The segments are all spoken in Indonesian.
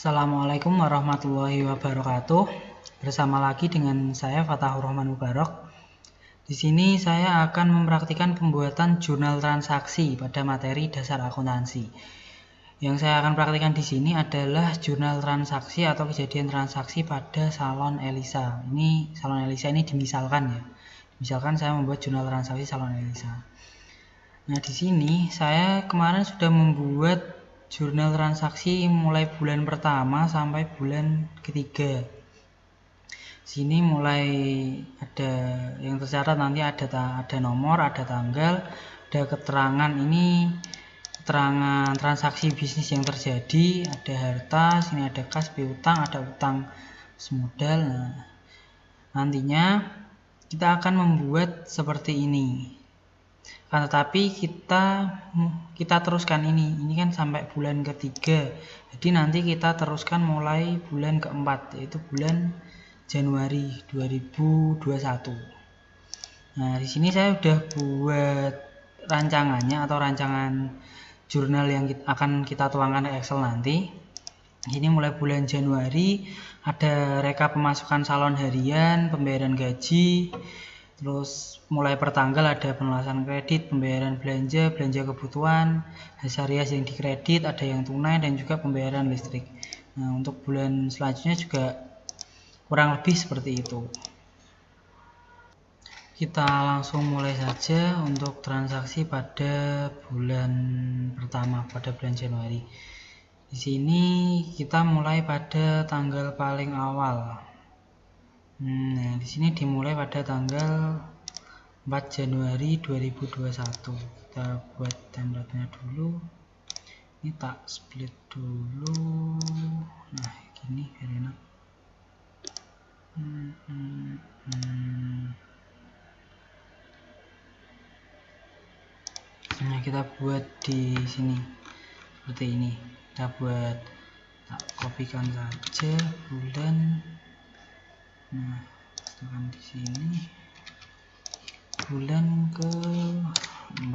Assalamualaikum warahmatullahi wabarakatuh. Bersama lagi dengan saya Fatahur Rahman Mubarok. Di sini saya akan mempraktikkan pembuatan jurnal transaksi pada materi dasar akuntansi. Yang saya akan praktikkan di sini adalah jurnal transaksi atau kejadian transaksi pada salon Elisa. Ini salon Elisa ini dimisalkan ya. Misalkan saya membuat jurnal transaksi salon Elisa. Nah, di sini saya kemarin sudah membuat jurnal transaksi mulai bulan pertama sampai bulan ketiga. Sini mulai ada yang tercatat, nanti ada nomor, ada tanggal, ada keterangan, ini keterangan transaksi bisnis yang terjadi, ada harta, sini ada kas, piutang, ada utang semodal. Nah, nantinya kita akan membuat seperti ini. Tetapi kita teruskan ini kan sampai bulan ketiga. Jadi nanti kita teruskan mulai bulan keempat, yaitu bulan Januari 2021. Nah, di sini saya udah buat rancangannya atau rancangan jurnal yang akan kita tuangkan ke Excel nanti. Ini mulai bulan Januari ada rekap pemasukan salon harian, pembayaran gaji, terus mulai per tanggal ada penelusuran kredit, pembayaran belanja kebutuhan, hasil rias yang dikredit, ada yang tunai, dan juga pembayaran listrik. Nah, untuk bulan selanjutnya juga kurang lebih seperti itu. Kita langsung mulai saja untuk transaksi pada bulan pertama, pada bulan Januari. Di sini kita mulai pada tanggal paling awal. Nah, di sini dimulai pada tanggal 4 Januari 2021. Kita buat template-nya dulu. Ini tak split dulu. Nah, gini biar enak. Nah, kita buat di sini seperti ini. Kita buat, tak kopikan saja bulan. Nah, tekan di sini bulan ke-4.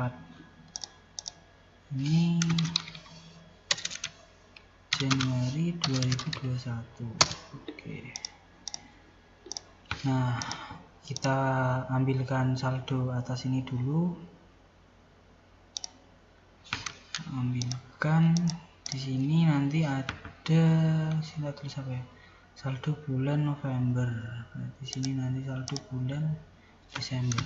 Ini Januari 2021. Oke. Nah, kita ambilkan saldo atas ini dulu. Ambilkan di sini, nanti ada sini tulis apa ya? Saldo bulan November. Di sini nanti saldo bulan Desember.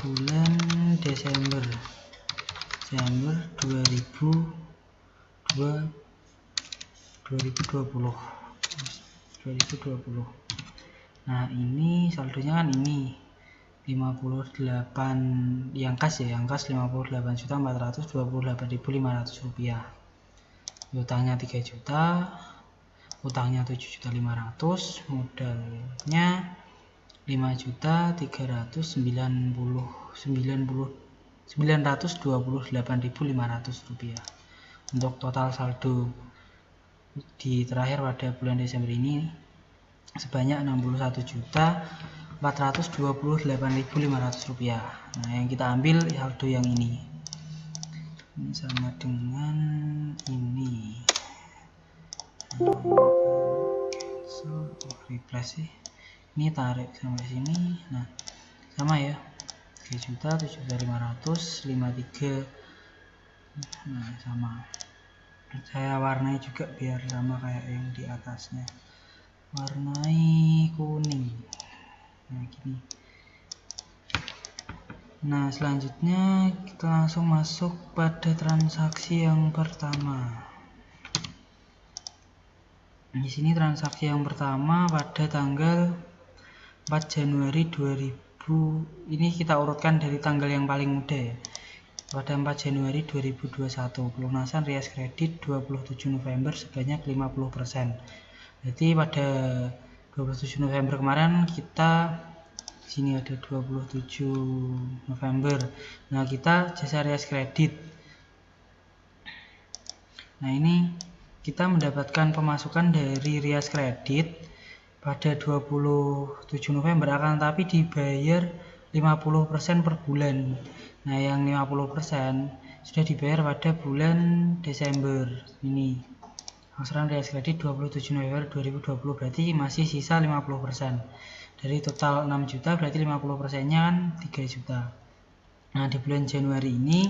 Bulan Desember 2020. Nah, ini saldonya kan ini 58 yang kas ya, yang kas 58.428.500 rupiah. Utangnya 3 juta, utangnya 7.500.000, modalnya 5.399.928.500 rupiah. Untuk total saldo di terakhir pada bulan Desember ini sebanyak 61.428.500 rupiah. Nah, yang kita ambil saldo yang ini sama dengan ini. Refresh sih. Ini tarik sampai sini. Nah, sama ya. 3.7.500, 53. Nah, sama. Saya warnai juga biar sama kayak yang di atasnya. Warnai kuning. Nah, gini. Nah, selanjutnya kita langsung masuk pada transaksi yang pertama. Di sini transaksi yang pertama pada tanggal 4 Januari 2000. Ini kita urutkan dari tanggal yang paling muda ya. Pada 4 Januari 2021, pelunasan rias kredit 27 November sebanyak 50%. Jadi pada 27 November kemarin kita sini ada 27 November. Nah, kita jasa rias kredit. Nah, ini kita mendapatkan pemasukan dari rias kredit pada 27 November, akan tapi dibayar 50% per bulan. Nah, yang 50% sudah dibayar pada bulan Desember ini. Angsuran rias kredit 27 November 2020, berarti masih sisa 50%. Dari total 6 juta berarti 50%-nya kan 3 juta. Nah, di bulan Januari ini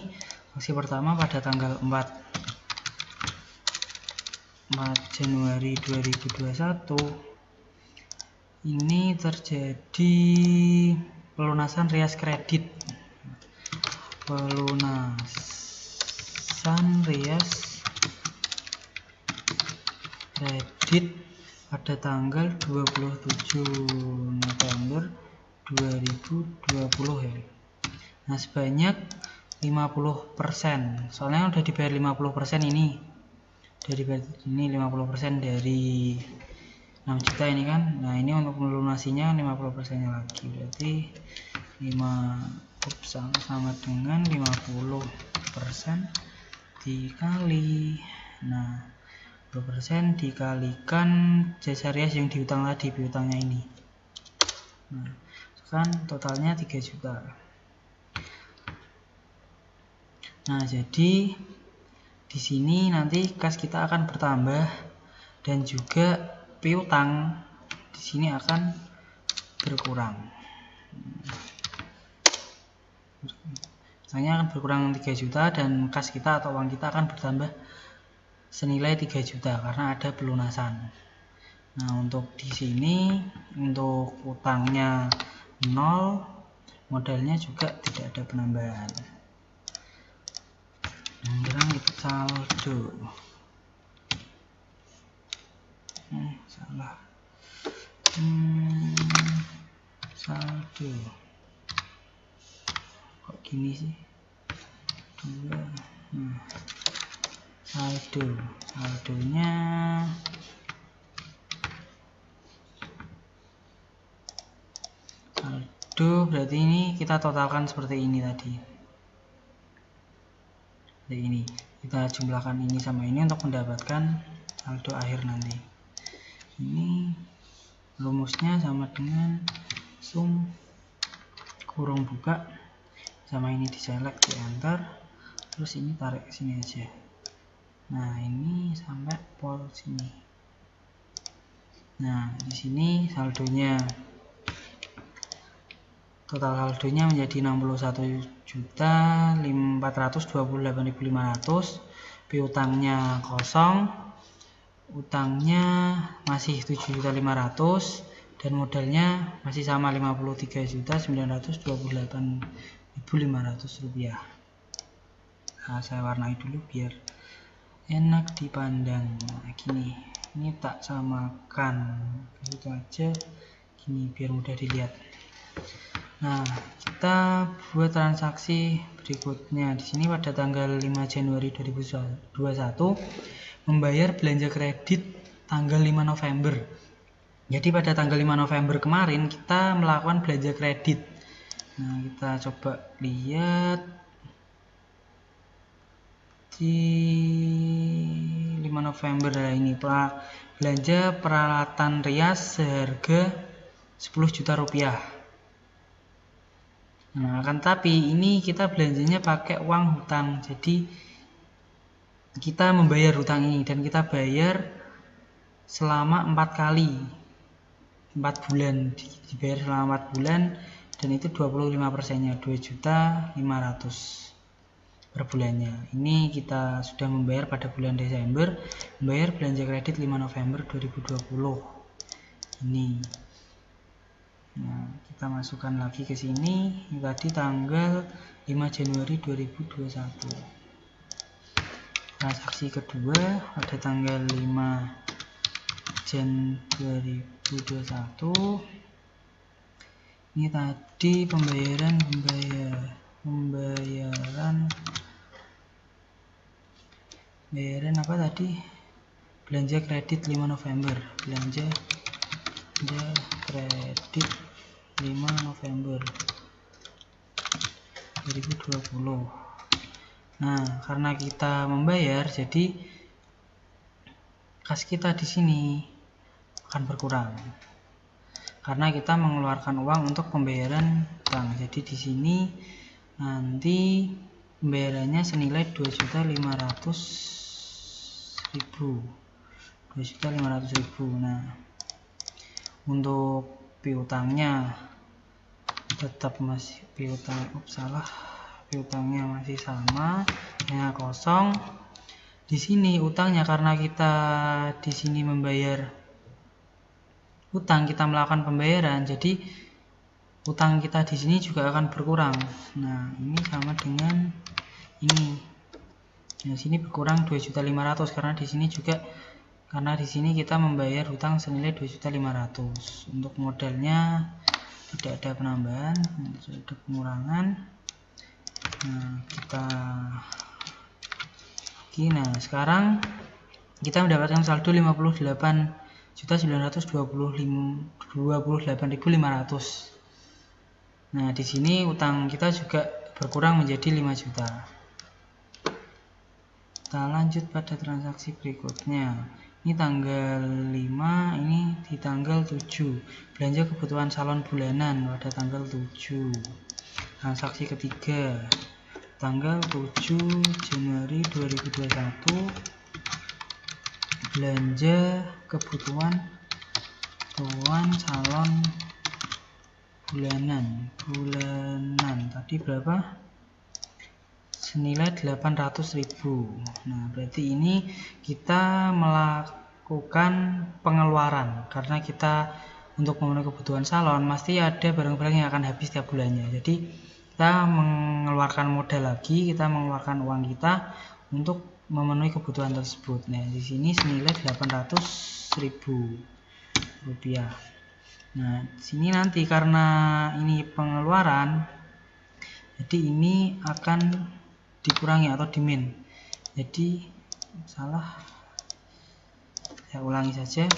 aksi pertama pada tanggal 4 Januari 2021 ini terjadi pelunasan rias kredit. Pelunasan rias kredit pada tanggal 27 November 2020 ya. Nah, sebanyak 50%. Soalnya udah dibayar 50% ini. Dari ini 50% dari 6 juta ini kan. Nah, ini untuk melunasinya 50%-nya lagi. Berarti 5 sama dengan 50% dikali. Nah, 20% dikalikan jasa rias yang diutang tadi, piutangnya ini. Nah, kan totalnya 3 juta. Nah, jadi di sini nanti kas kita akan bertambah dan juga piutang di sini akan berkurang. Misalnya akan berkurang 3 juta dan kas kita atau uang kita akan bertambah senilai 3 juta karena ada pelunasan. Nah, untuk di sini untuk utangnya 0, modalnya juga tidak ada penambahan. Sekarang kita saldo. Salah. Saldo. Kok gini sih? 2. Saldonya berarti ini kita totalkan seperti ini tadi. Jadi ini kita jumlahkan ini sama ini untuk mendapatkan saldo akhir nanti. Ini rumusnya sama dengan sum kurung buka sama ini diselect, di enter, terus ini tarik ke sini aja. Nah, ini sampai pol sini. Nah, di sini saldonya, total saldonya menjadi 61.428.500, piutangnya kosong, utangnya masih 7.500 dan modalnya masih sama 53.928.500 rupiah. Nah, saya warnai dulu biar enak dipandang. Nah, gini, ini tak samakan gitu aja, gini biar mudah dilihat. Nah, kita buat transaksi berikutnya. Di sini pada tanggal 5 Januari 2021 membayar belanja kredit tanggal 5 November. Jadi pada tanggal 5 November kemarin kita melakukan belanja kredit. Nah, kita coba lihat di 5 November ini belanja peralatan rias seharga 10 juta rupiah. Nah, kan tapi ini kita belanjanya pakai uang hutang. Jadi kita membayar hutang ini dan kita bayar selama 4 kali. 4 bulan, dibayar selama 4 bulan dan itu 25%-nya 2.500.000 per bulannya. Ini kita sudah membayar pada bulan Desember, membayar belanja kredit 5 November 2020. Ini. Nah, kita masukkan lagi ke sini. Ini tadi tanggal 5 Januari 2021. Transaksi kedua pada tanggal 5 Jan 2021. Ini tadi pembayaran apa tadi? Belanja kredit 5 November. Belanja kredit 5 November 2020. Nah, karena kita membayar, jadi kas kita di sini akan berkurang. Karena kita mengeluarkan uang untuk pembayaran utang. Jadi di sini nanti pembayarannya senilai 2.500.000. 2.500.000. Nah, untuk piutangnya tetap masih piutangnya masih sama, hanya kosong. Di sini utangnya, karena kita di sini membayar utang, kita melakukan pembayaran, jadi utang kita di sini juga akan berkurang. Nah, ini sama dengan ini. Nah, sini berkurang 2.500.000 karena di sini juga, karena di sini kita membayar hutang senilai 2.500.000. Untuk modalnya tidak ada penambahan, tidak ada pengurangan. Nah, sekarang kita mendapatkan saldo 58.928.500. Nah, di sini utang kita juga berkurang menjadi 5 juta. Kita lanjut pada transaksi berikutnya. Ini tanggal 5, ini di tanggal 7. Belanja kebutuhan salon bulanan pada tanggal 7. Transaksi ketiga, tanggal 7 Januari 2021. Belanja kebutuhan salon bulanan tadi berapa? Senilai 800.000. Nah, berarti ini kita melakukan pengeluaran, karena kita untuk memenuhi kebutuhan salon pasti ada barang-barang yang akan habis tiap bulannya. Jadi kita mengeluarkan modal lagi, kita mengeluarkan uang kita untuk memenuhi kebutuhan tersebut. Nah, di sini senilai 800.000 rupiah. Nah, sini nanti karena ini pengeluaran, jadi ini akan dikurangi atau dimin. Jadi salah, saya ulangi saja.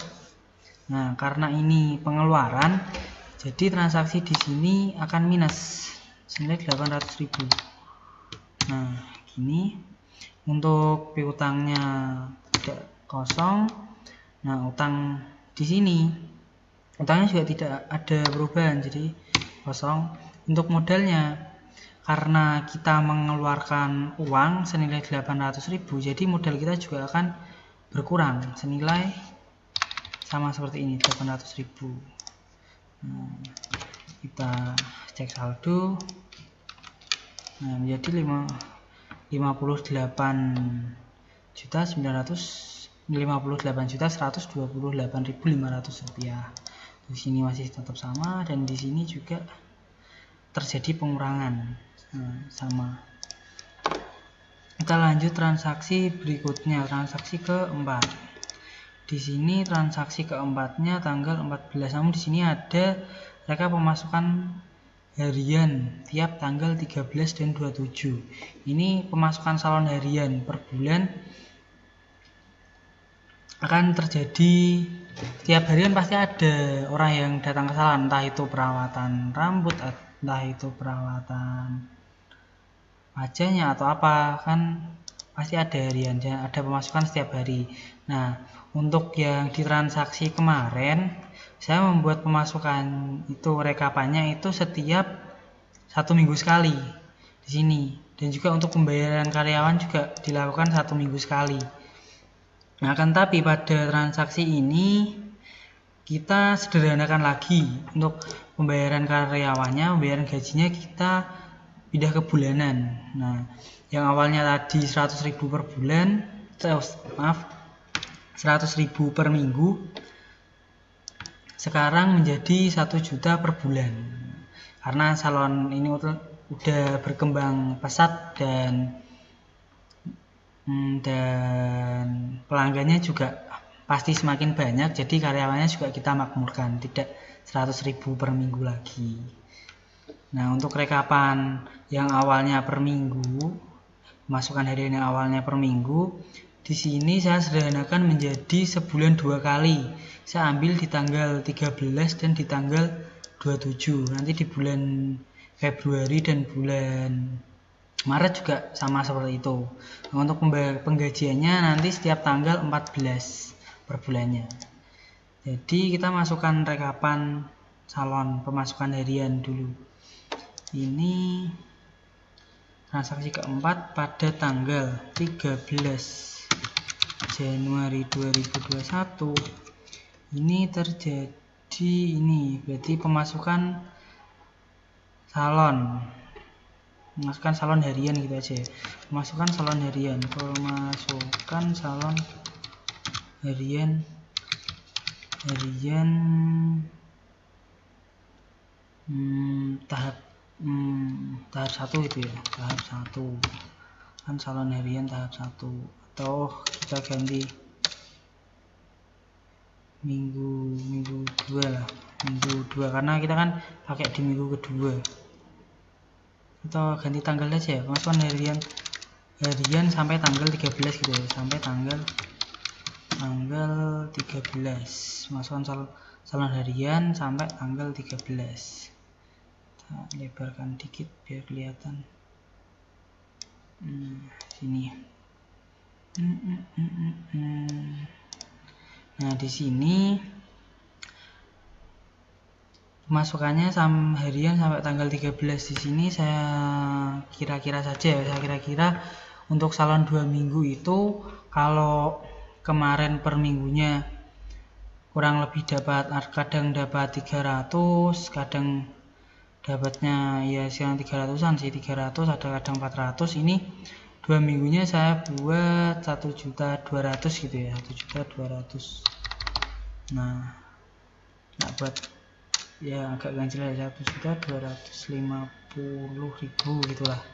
Nah, karena ini pengeluaran, jadi transaksi di sini akan minus senilai 800.000. Nah, ini untuk piutangnya tidak kosong. Nah, utang di sini, utangnya juga tidak ada perubahan, jadi kosong. Untuk modalnya, karena kita mengeluarkan uang senilai 800.000, jadi modal kita juga akan berkurang senilai sama seperti ini, 800.000. Nah, kita cek saldo. Nah, menjadi 58.128.500 rupiah. Di sini masih tetap sama, dan di sini juga terjadi pengurangan. Nah, sama. Kita lanjut transaksi berikutnya, transaksi keempat. Di sini transaksi keempatnya tanggal 14. Namun di sini ada rekap pemasukan harian tiap tanggal 13 dan 27. Ini pemasukan salon harian per bulan akan terjadi tiap harian. Pasti ada orang yang datang ke salon, entah itu perawatan rambut, entah itu perawatan wajahnya atau apa, kan pasti ada harian, ada pemasukan setiap hari. Nah, untuk yang di transaksi kemarin, saya membuat pemasukan itu, rekapannya itu setiap 1 minggu sekali di sini, dan juga untuk pembayaran karyawan juga dilakukan 1 minggu sekali. Nah, akan tapi pada transaksi ini kita sederhanakan lagi. Untuk pembayaran karyawannya, pembayaran gajinya kita pindah ke bulanan. Nah, yang awalnya tadi 100.000 per bulan, 100.000 per minggu, sekarang menjadi 1 juta per bulan. Karena salon ini udah berkembang pesat dan pelanggannya juga pasti semakin banyak, jadi karyawannya juga kita makmurkan, tidak 100.000 per minggu lagi. Nah, untuk rekapan yang awalnya per minggu, pemasukan harian yang awalnya per minggu, di sini saya sederhanakan menjadi sebulan 2 kali. Saya ambil di tanggal 13 dan di tanggal 27. Nanti di bulan Februari dan bulan Maret juga sama seperti itu. Nah, untuk penggajiannya nanti setiap tanggal 14 per bulannya. Jadi kita masukkan rekapan salon pemasukan harian dulu. Ini transaksi keempat pada tanggal 13 Januari 2021 ini terjadi ini berarti pemasukan salon harian gitu aja ya. Pemasukan salon harian tahap 1 itu ya, tahap 1 kan salon harian tahap 1, atau kita ganti minggu 2 lah, minggu 2 karena kita kan pakai di minggu kedua, atau ganti tanggal aja ya, pemasukan harian sampai tanggal 13 gitu ya, sampai tanggal 13 pemasukan salon harian sampai tanggal 13. Kita lebarkan dikit biar kelihatan. Sini. Nah, di sini pemasukannya harian sampai tanggal 13. Di sini saya kira-kira saja ya, saya kira-kira untuk salon 2 minggu itu kalau kemarin per minggunya kurang lebih kadang dapat 300, kadang dapatnya ya sekitar 300-an sih, 300 ada kadang 400. Ini 2 minggunya saya buat 1.200.000 gitu ya, 1.200.000. nah buat ya agak ganjil ya, 1.250.000 gitulah,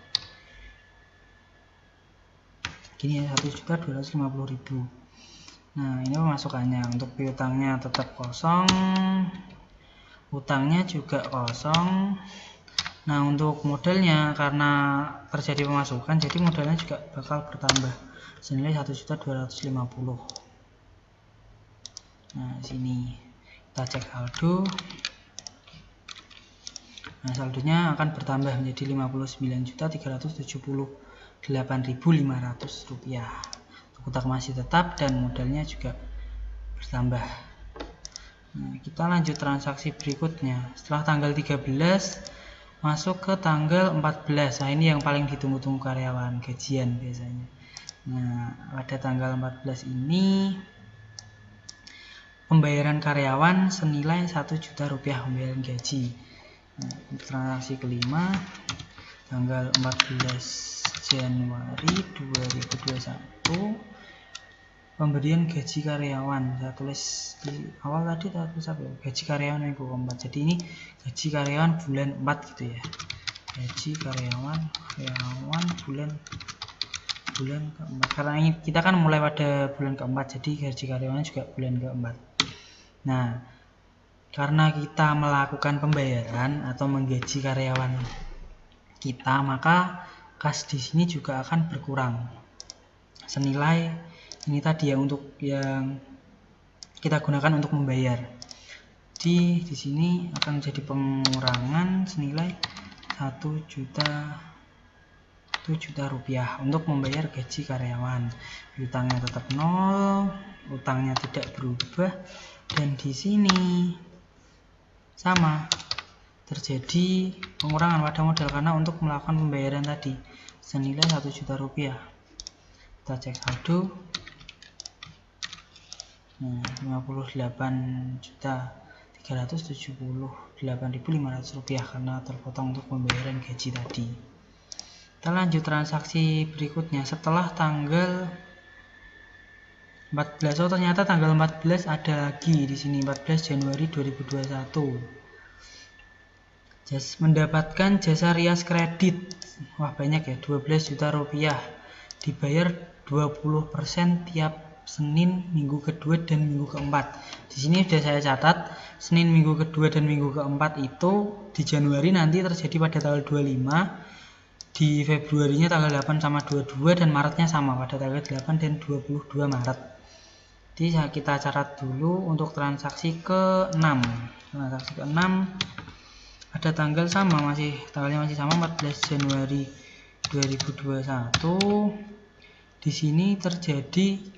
gini ya, 1.250.000. Nah, ini pemasukannya. Untuk piutangnya tetap kosong, utangnya juga kosong. Nah, untuk modalnya karena terjadi pemasukan, jadi modalnya juga bakal bertambah senilai 1.250.000. Nah, sini kita cek saldo. Nah, saldonya akan bertambah menjadi Rp59.378.500 untuk utang masih tetap dan modalnya juga bertambah. Nah, kita lanjut transaksi berikutnya. Setelah tanggal 13 masuk ke tanggal 14. Nah, ini yang paling ditunggu-tunggu karyawan, gajian biasanya. Nah, pada tanggal 14 ini pembayaran karyawan senilai Rp1.000.000 pembayaran gaji. Nah, untuk transaksi kelima tanggal 14 Januari 2021 pemberian gaji karyawan. Saya tulis di awal tadi, saya tulis apa ya? Gaji karyawan minggu keempat. Jadi ini gaji karyawan bulan 4 gitu ya. Gaji karyawan bulan keempat. Karena ini kita kan mulai pada bulan keempat, jadi gaji karyawannya juga bulan keempat. Nah, karena kita melakukan pembayaran atau menggaji karyawan kita, maka kas di sini juga akan berkurang senilai ini tadi ya, untuk yang kita gunakan untuk membayar. Di sini akan jadi pengurangan senilai Rp1.000.000 untuk membayar gaji karyawan. Utangnya tetap 0, utangnya tidak berubah, dan di sini sama terjadi pengurangan pada modal karena untuk melakukan pembayaran tadi senilai Rp1.000.000. Kita cek saldo. Nah, Rp58.378.500 karena terpotong untuk pembayaran gaji tadi. Kita lanjut transaksi berikutnya. Setelah tanggal 14, oh ternyata tanggal 14 ada lagi di sini, 14 Januari 2021. Mendapatkan jasa rias kredit. Wah, banyak ya, Rp12 juta. Dibayar 20% tiap Senin minggu kedua dan minggu keempat. Di sini sudah saya catat, Senin minggu kedua dan minggu keempat itu di Januari nanti terjadi pada tanggal 25, di Februarinya tanggal 8 sama 22, dan Maretnya sama pada tanggal 8 dan 22 Maret. Jadi kita catat dulu untuk transaksi ke-6. Transaksi ke-6 ada tanggal sama, tanggalnya masih sama, 14 Januari 2021. Di sini terjadi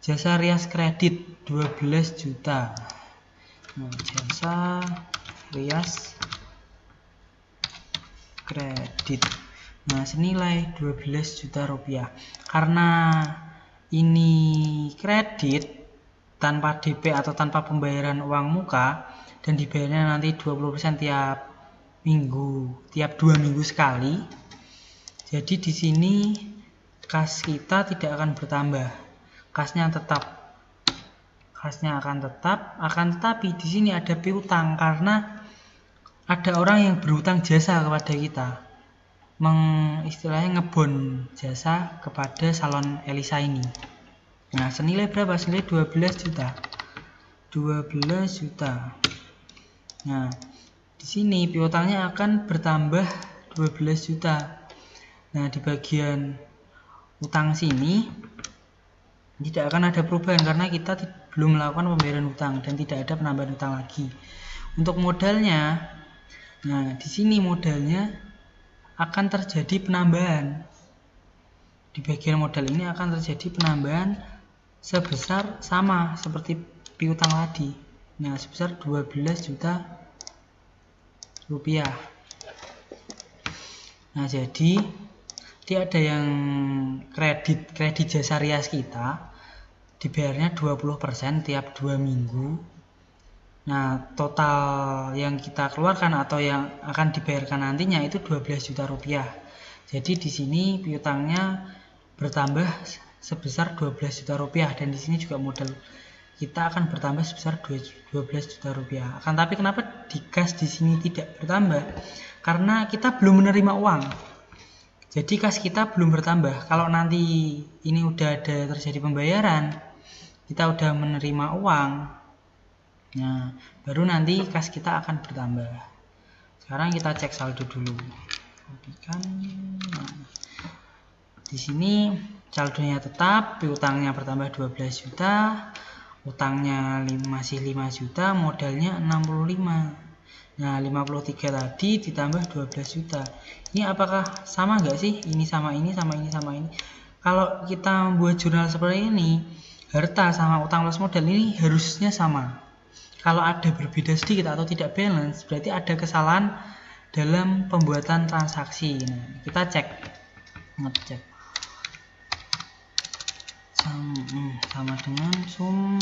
jasa rias kredit 12 juta. Nah, jasa rias kredit. Nah, senilai Rp12 juta. Karena ini kredit tanpa DP atau tanpa pembayaran uang muka dan dibayarnya nanti 20% tiap minggu, tiap 2 minggu sekali. Jadi di sini kas kita tidak akan bertambah. Kasnya akan tetap, tetapi di sini ada piutang karena ada orang yang berutang jasa kepada kita. Istilahnya ngebon jasa kepada salon Elisa ini. Nah, senilai berapa? Senilai 12 juta. 12 juta. Nah, di sini piutangnya akan bertambah 12 juta. Nah, di bagian utang sini tidak akan ada perubahan karena kita belum melakukan pembayaran utang dan tidak ada penambahan utang lagi. Untuk modalnya, nah di sini modalnya akan terjadi penambahan. Di bagian modal ini akan terjadi penambahan sebesar sama seperti piutang tadi. Nah, sebesar 12 juta rupiah. Nah, jadi ada yang kredit jasa rias kita dibayarnya 20% tiap 2 minggu. Nah, total yang kita keluarkan atau yang akan dibayarkan nantinya itu 12 juta rupiah. Jadi di sini piutangnya bertambah sebesar 12 juta rupiah dan di sini juga modal kita akan bertambah sebesar 12 juta rupiah. Akan tapi kenapa di kas di sini tidak bertambah? Karena kita belum menerima uang. Jadi kas kita belum bertambah. Kalau nanti ini udah ada terjadi pembayaran, kita udah menerima uang, nah baru nanti kas kita akan bertambah. Sekarang kita cek saldo dulu. Nah, di sini saldonya tetap, piutangnya bertambah 12 juta, utangnya masih 5 juta, modalnya 65. Nah, 53 tadi ditambah 12 juta. Ini apakah sama nggak sih? Ini sama ini, sama ini, sama ini. Kalau kita membuat jurnal seperti ini, harta sama utang plus modal ini harusnya sama. Kalau ada berbeda sedikit atau tidak balance, berarti ada kesalahan dalam pembuatan transaksi. Nah, kita ngecek. Sama dengan sum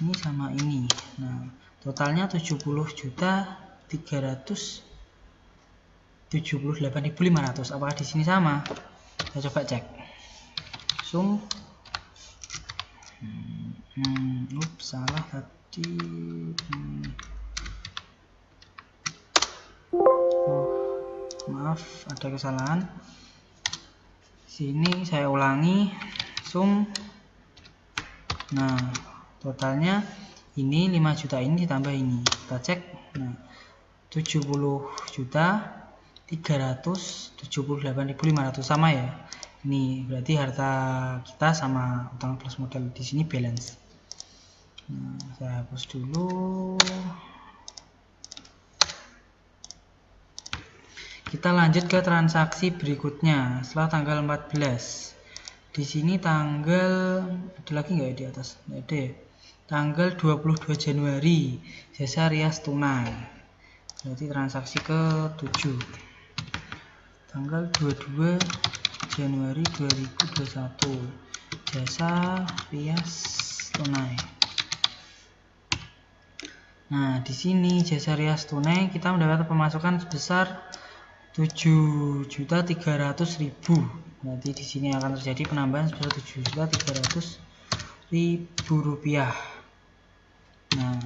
ini sama ini. Nah, totalnya 70.378.500. Apakah di sini sama? Kita coba cek. Sum. Salah tadi. Maaf, ada kesalahan. Sini saya ulangi. Sum. Nah, totalnya ini 5 juta ini ditambah ini. Kita cek. Nah, 70.378.500 sama ya. Ini berarti harta kita sama utang plus modal di sini balance. Nah, saya hapus dulu. Kita lanjut ke transaksi berikutnya setelah tanggal 14. Di sini tanggal ada lagi nggak ya di atas? Nggak ada ya. Tanggal 22 Januari jasa rias tunai. Berarti transaksi ke-7. Tanggal 22 Januari 2021 jasa rias tunai. Nah, di sini jasa rias tunai kita mendapat pemasukan sebesar 7.300.000. Nanti di sini akan terjadi penambahan sebesar 7.300.000 rupiah. Nah,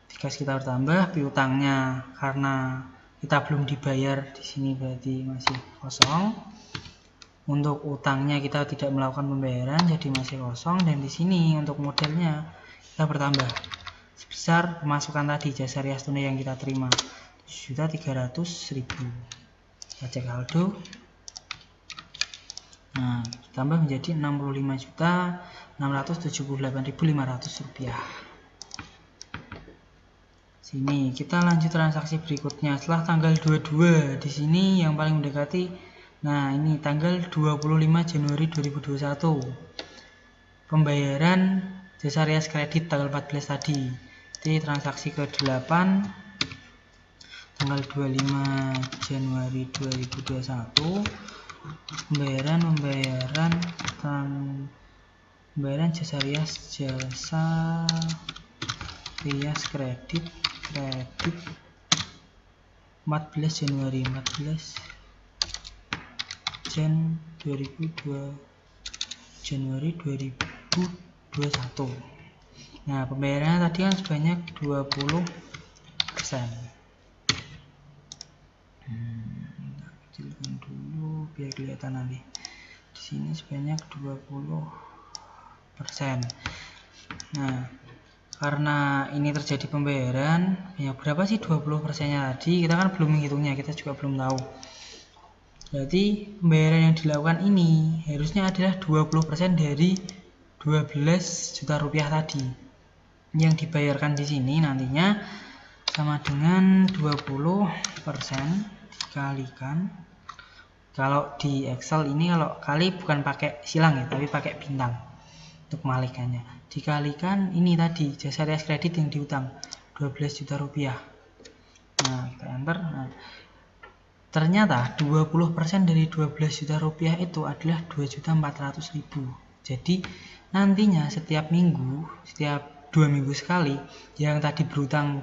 di kas kita bertambah, piutangnya karena kita belum dibayar di sini berarti masih kosong. Untuk utangnya kita tidak melakukan pembayaran jadi masih kosong, dan di sini untuk modalnya kita bertambah sebesar pemasukan tadi jasa rias tunai yang kita terima 7.300.000. Kita cek saldo. Nah, ditambah menjadi 65.678.500 rupiah. Sini kita lanjut transaksi berikutnya setelah tanggal 22. Di sini yang paling mendekati. Nah, ini tanggal 25 Januari 2021. Pembayaran jasa rias kredit tanggal 14 tadi. Jadi transaksi ke-8. tanggal 25 Januari 2021 pembayaran jasa rias kredit 14 Januari 2021. Nah, pembayarannya tadi kan sebanyak 20%. Kecilkan dulu biar kelihatan nanti. Di sini sebanyak 20%. Nah, karena ini terjadi pembayaran, ya berapa sih 20%-nya tadi? Kita kan belum menghitungnya, kita juga belum tahu. Berarti pembayaran yang dilakukan ini harusnya adalah 20% dari 12 juta rupiah tadi. Yang dibayarkan di sini nantinya sama dengan 20% dikalikan, kalau di Excel ini kalau kali bukan pakai silang ya, tapi pakai bintang untuk malikannya, dikalikan ini tadi jasa rias kredit yang diutang 12 juta rupiah. Nah, kita enter. Nah, ternyata 20% dari 12 juta rupiah itu adalah 2.400.000. Jadi nantinya setiap minggu, setiap 2 minggu sekali, yang tadi berutang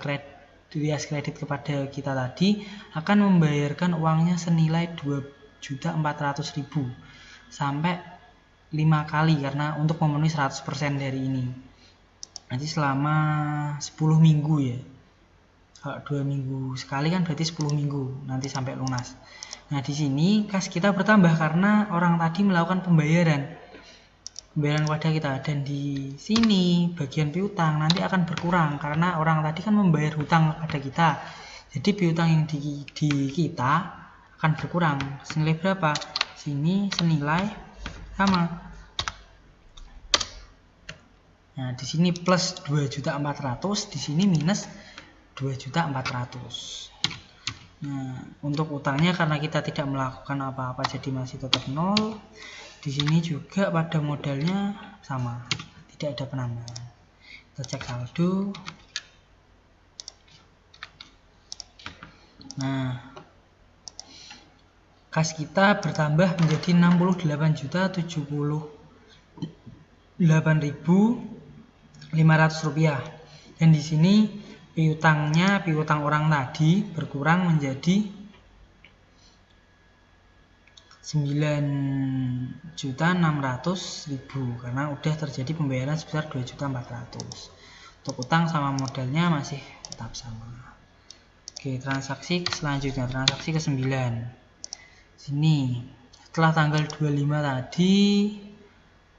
rias kredit kepada kita tadi akan membayarkan uangnya senilai 2.400.000 sampai 5 kali, karena untuk memenuhi 100% dari ini. Nanti selama 10 minggu ya. Kalau 2 minggu sekali kan berarti 10 minggu nanti sampai lunas. Nah, di sini kas kita bertambah karena orang tadi melakukan pembayaran kepada kita, dan di sini bagian piutang nanti akan berkurang karena orang tadi kan membayar hutang kepada kita. Jadi piutang yang di kita akan berkurang. Senilai berapa? Sini senilai sama. Nah, di sini plus 2.400.000, di sini minus 2.400.000. Nah, untuk utangnya karena kita tidak melakukan apa-apa jadi masih tetap 0. Di sini juga pada modalnya sama, tidak ada penambahan. Kita cek saldo. Nah, kas kita bertambah menjadi 68.078.500 rupiah. Dan di sini piutang orang tadi berkurang menjadi 9.600.000 karena udah terjadi pembayaran sebesar 2.400.000. Untuk utang sama modalnya masih tetap sama. Oke, transaksi selanjutnya, transaksi ke-9. Sini setelah tanggal 25 tadi,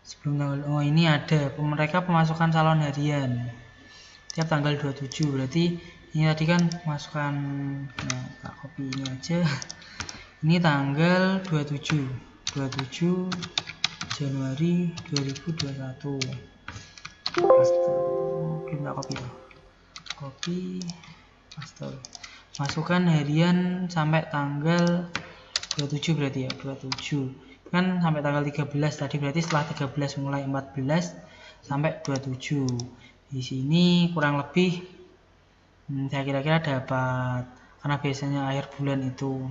sebelum tanggal ini ada mereka pemasukan salon harian tiap tanggal 27. Berarti ini tadi kan pemasukan, nah, tak copy ini aja. Ini tanggal 27 Januari 2021. Belum tak copy tuh. Paste. Masukkan harian sampai tanggal 27 berarti ya, 27. Kan sampai tanggal 13 tadi, berarti setelah 13 mulai 14 sampai 27. Di sini kurang lebih saya kira-kira dapat, karena biasanya akhir bulan itu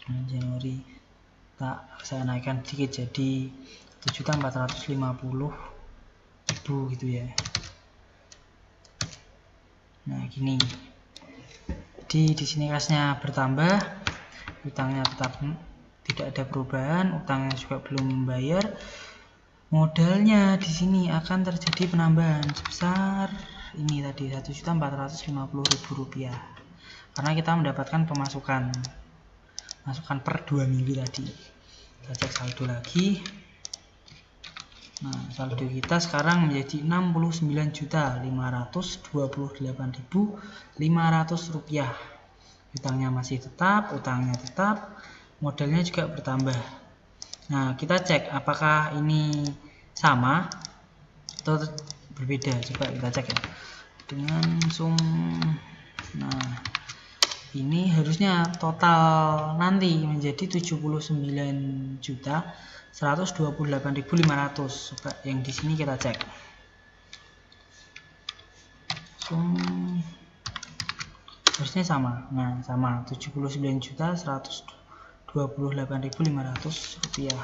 Januari, saya naikkan sedikit jadi 7.450.000 gitu ya. Nah, gini. Di sini kasnya bertambah, utangnya tetap tidak ada perubahan, utangnya juga belum membayar. Modalnya di sini akan terjadi penambahan sebesar ini tadi 1.450.000 rupiah. Karena kita mendapatkan pemasukan per 2 minggu tadi. Kita cek saldo lagi. Nah, saldo kita sekarang menjadi 69.528.500 rupiah. Utangnya masih tetap, utangnya tetap, modalnya juga bertambah. Nah, kita cek apakah ini sama atau berbeda. Coba kita cek ya. Dengan sum, nah, ini harusnya total nanti menjadi 79.128.500. Coba yang di sini kita cek. harusnya sama. Nah, sama 79.128.500 rupiah.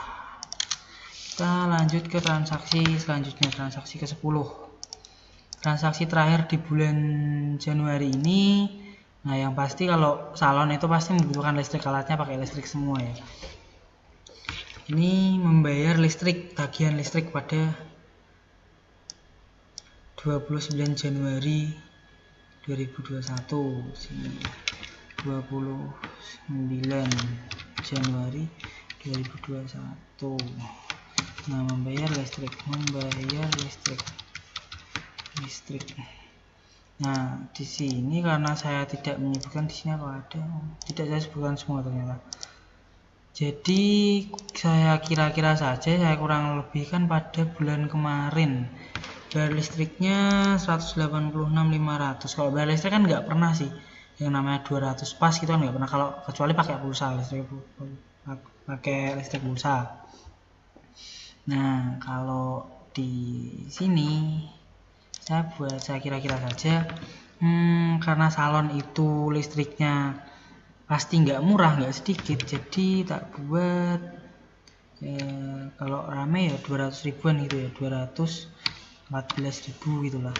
Kita lanjut ke transaksi selanjutnya, transaksi ke-10. Transaksi terakhir di bulan Januari ini. Nah, yang pasti kalau salon itu pasti membutuhkan listrik, alatnya pakai listrik semua ya. Ini membayar listrik, tagihan listrik pada 29 Januari 2021. Sini 29 Januari 2021. Nah, membayar listrik. Nah, di sini karena saya tidak menyebutkan di sini apa ada, tidak saya sebutkan semua ternyata. Jadi saya kira-kira saja, saya kurang lebihkan pada bulan kemarin bayar listriknya 186.500. Kalau bayar listrik kan nggak pernah sih yang namanya 200 pas gitu kan, nggak pernah, kalau kecuali pakai pulsa listrik pulsa. Nah, kalau di sini saya kira-kira saja, karena salon itu listriknya pasti nggak murah, nggak sedikit, jadi tak buat kalau rame ya 200 ribuan gitu ya, 214.000 gitulah.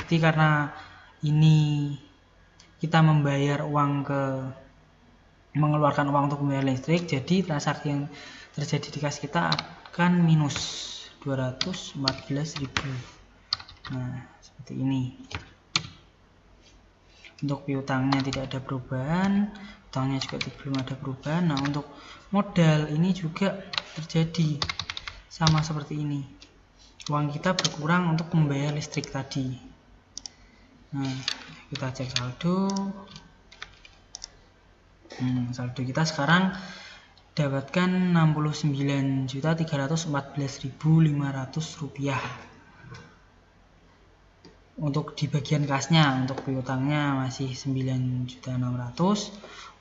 Jadi karena ini kita mengeluarkan uang untuk membayar listrik, jadi transaksi yang terjadi di kas kita akan minus 214.000. Nah, seperti ini. Untuk piutangnya tidak ada perubahan, utangnya juga belum ada perubahan. Nah, untuk modal ini juga terjadi sama seperti ini. Uang kita berkurang untuk membayar listrik tadi. Nah, kita cek saldo. Saldo kita sekarang dapatkan 69.314.500 rupiah. Untuk di bagian kasnya, untuk piutangnya masih 9.600.000,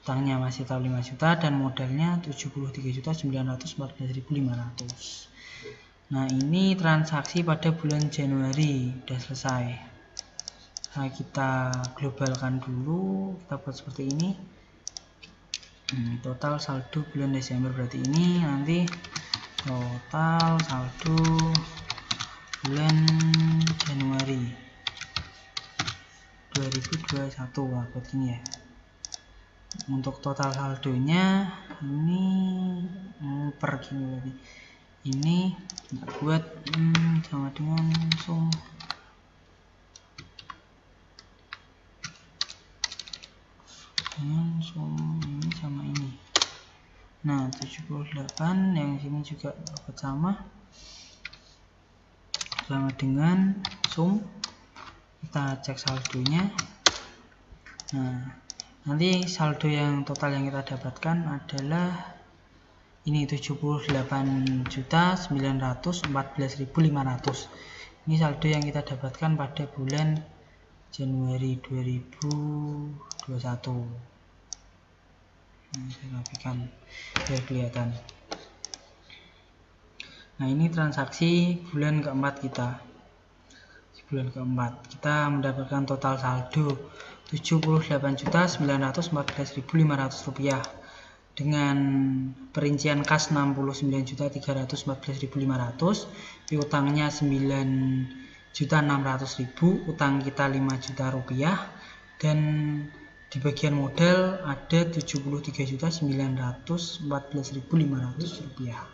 utangnya masih 5 juta, dan modalnya 73.914.500. Nah, ini transaksi pada bulan Januari udah selesai. Nah, kita globalkan dulu, kita buat seperti ini. Total saldo bulan Desember, berarti ini nanti total saldo bulan Januari 2021. Nah, buat ini ya. Untuk total saldonya ini per gini berarti. Ini buat sama dengan sum ini sama ini. Nah, 78 yang sini juga dapat sama dengan sum. Kita cek saldonya. Nah, nanti saldo yang total yang kita dapatkan adalah ini 78.914.500. Ini saldo yang kita dapatkan pada bulan Januari 2021. Nah, saya rapikan biar kelihatan. Nah, ini transaksi bulan keempat kita. Bulan keempat kita mendapatkan total saldo 78.914.500 rupiah dengan perincian kas 69.314.500, piutangnya 9.600.000, utang kita 5 juta rupiah, dan di bagian modal ada 73.914.500 rupiah.